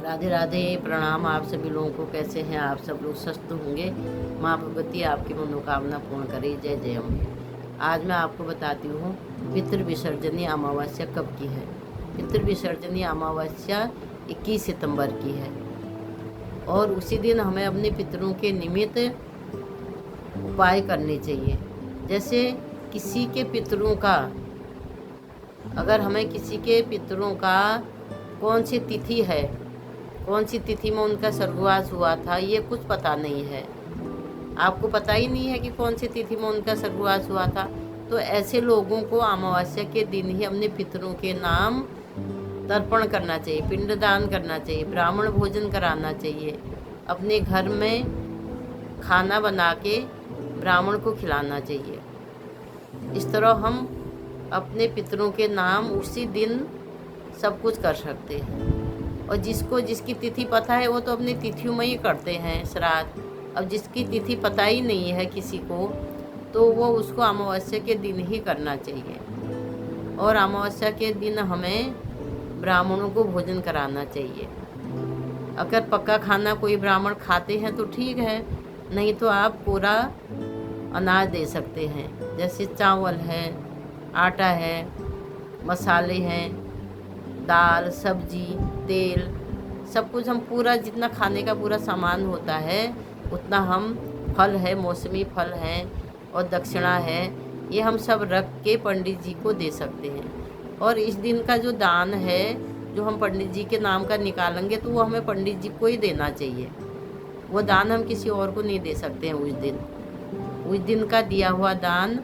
राधे राधे, प्रणाम आप सभी लोगों को। कैसे हैं आप सब लोग? स्वस्थ होंगे। माँ भगवती आपकी मनोकामना पूर्ण करे। जय जय अम्बे। आज मैं आपको बताती हूँ पितृ विसर्जनी अमावस्या कब की है। पितृ विसर्जनी अमावस्या 21 सितंबर की है और उसी दिन हमें अपने पितरों के निमित्त उपाय करने चाहिए। जैसे किसी के पितरों का, अगर हमें किसी के पितरों का कौन सी तिथि है, कौन सी तिथि में उनका स्वर्गवास हुआ था, ये कुछ पता नहीं है। आपको पता ही नहीं है कि कौन सी तिथि में उनका स्वर्गवास हुआ था, तो ऐसे लोगों को अमावस्या के दिन ही अपने पितरों के नाम तर्पण करना चाहिए, पिंडदान करना चाहिए, ब्राह्मण भोजन कराना चाहिए, अपने घर में खाना बना के ब्राह्मण को खिलाना चाहिए। इस तरह हम अपने पितरों के नाम उसी दिन सब कुछ कर सकते हैं। और जिसको जिसकी तिथि पता है वो तो अपनी तिथियों में ही करते हैं श्राद्ध। अब जिसकी तिथि पता ही नहीं है किसी को, तो वो उसको अमावस्या के दिन ही करना चाहिए। और अमावस्या के दिन हमें ब्राह्मणों को भोजन कराना चाहिए। अगर पक्का खाना कोई ब्राह्मण खाते हैं तो ठीक है, नहीं तो आप पूरा अनाज दे सकते हैं। जैसे चावल है, आटा है, मसाले हैं, दाल, सब्जी, तेल, सब कुछ हम पूरा जितना खाने का पूरा सामान होता है उतना हम, फल है, मौसमी फल हैं और दक्षिणा है, ये हम सब रख के पंडित जी को दे सकते हैं। और इस दिन का जो दान है जो हम पंडित जी के नाम का निकालेंगे तो वो हमें पंडित जी को ही देना चाहिए। वो दान हम किसी और को नहीं दे सकते हैं। उस दिन का दिया हुआ दान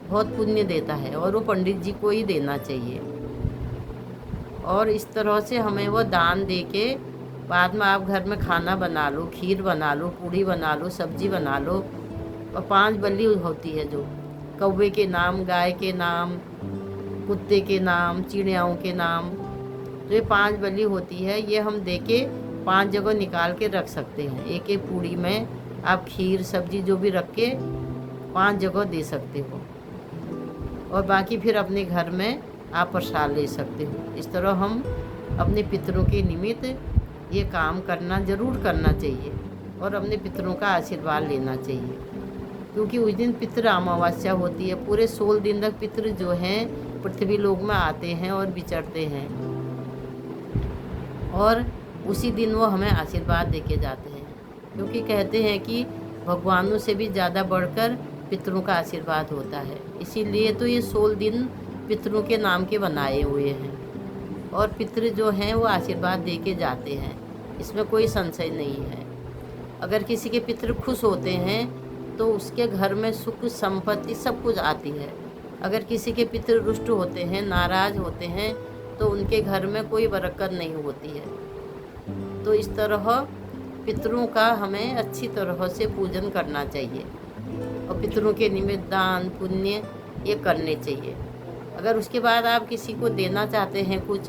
बहुत पुण्य देता है और वो पंडित जी को ही देना चाहिए। और इस तरह से हमें वो दान दे के बाद में आप घर में खाना बना लो, खीर बना लो, पूड़ी बना लो, सब्जी बना लो। और 5 बलि होती है, जो कौवे के नाम, गाय के नाम, कुत्ते के नाम, चिड़ियाओं के नाम, तो ये 5 बलि होती है। ये हम दे के 5 जगह निकाल के रख सकते हैं। एक एक पूड़ी में आप खीर सब्जी जो भी रख के 5 जगह दे सकते हो और बाकी फिर अपने घर में आप प्रसाद ले सकते हो। इस तरह हम अपने पितरों के निमित्त ये काम करना ज़रूर करना चाहिए और अपने पितरों का आशीर्वाद लेना चाहिए, क्योंकि उस दिन पितृ अमावस्या होती है। पूरे 16 दिन तक पितृ जो हैं पृथ्वी लोक में आते हैं और विचरते हैं और उसी दिन वो हमें आशीर्वाद दे के जाते हैं, क्योंकि कहते हैं कि भगवानों से भी ज़्यादा बढ़कर पितरों का आशीर्वाद होता है। इसीलिए तो ये 16 दिन पितरों के नाम के बनाए हुए हैं और पितृ जो हैं वो आशीर्वाद दे के जाते हैं, इसमें कोई संशय नहीं है। अगर किसी के पितृ खुश होते हैं तो उसके घर में सुख संपत्ति सब कुछ आती है। अगर किसी के पितृ रुष्ट होते हैं, नाराज होते हैं, तो उनके घर में कोई बरकत नहीं होती है। तो इस तरह पितरों का हमें अच्छी तरह से पूजन करना चाहिए और पितरों के निमित्त दान पुण्य ये करने चाहिए। अगर उसके बाद आप किसी को देना चाहते हैं, कुछ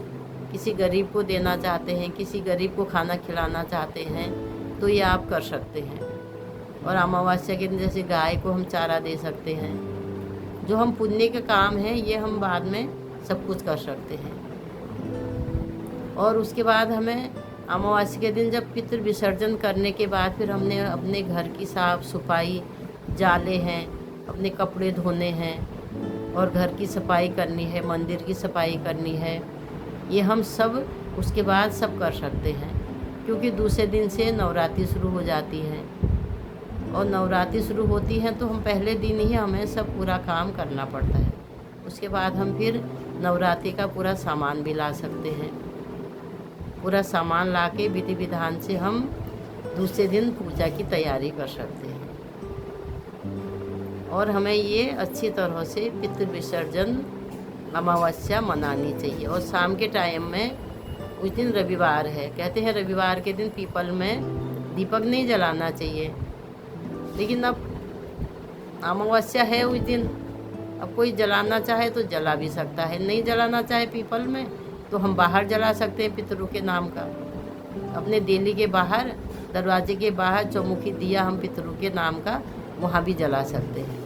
किसी गरीब को देना चाहते हैं, किसी गरीब को खाना खिलाना चाहते हैं, तो ये आप कर सकते हैं। और अमावस्या के दिन जैसे गाय को हम चारा दे सकते हैं। जो हम पुण्य के काम हैं ये हम बाद में सब कुछ कर सकते हैं। और उसके बाद हमें अमावस्या के दिन जब पितृ विसर्जन करने के बाद फिर हमने अपने घर की साफ सफाई, जाले हैं, अपने कपड़े धोने हैं और घर की सफाई करनी है, मंदिर की सफाई करनी है, ये हम सब उसके बाद सब कर सकते हैं। क्योंकि दूसरे दिन से नवरात्रि शुरू हो जाती है और नवरात्रि शुरू होती है तो हम पहले दिन ही हमें सब पूरा काम करना पड़ता है। उसके बाद हम फिर नवरात्रि का पूरा सामान भी ला सकते हैं। पूरा सामान ला के विधि विधान से हम दूसरे दिन पूजा की तैयारी कर सकते हैं। और हमें ये अच्छी तरह से पितृ विसर्जन अमावस्या मनानी चाहिए। और शाम के टाइम में, उस दिन रविवार है, कहते हैं रविवार के दिन पीपल में दीपक नहीं जलाना चाहिए, लेकिन अब अमावस्या है उस दिन, अब कोई जलाना चाहे तो जला भी सकता है, नहीं जलाना चाहे पीपल में तो हम बाहर जला सकते हैं पितरों के नाम का। अपने देली के बाहर, दरवाजे के बाहर चौमुखी दिया हम पितरों के नाम का वहाँ भी जला सकते हैं।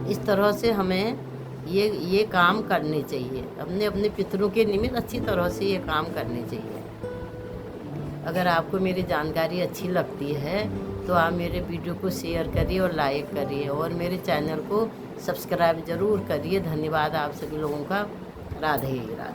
इस तरह से हमें ये काम करने चाहिए, अपने अपने पितरों के निमित्त अच्छी तरह से ये काम करने चाहिए। अगर आपको मेरी जानकारी अच्छी लगती है तो आप मेरे वीडियो को शेयर करिए और लाइक करिए और मेरे चैनल को सब्सक्राइब ज़रूर करिए। धन्यवाद आप सभी लोगों का। राधे राधे।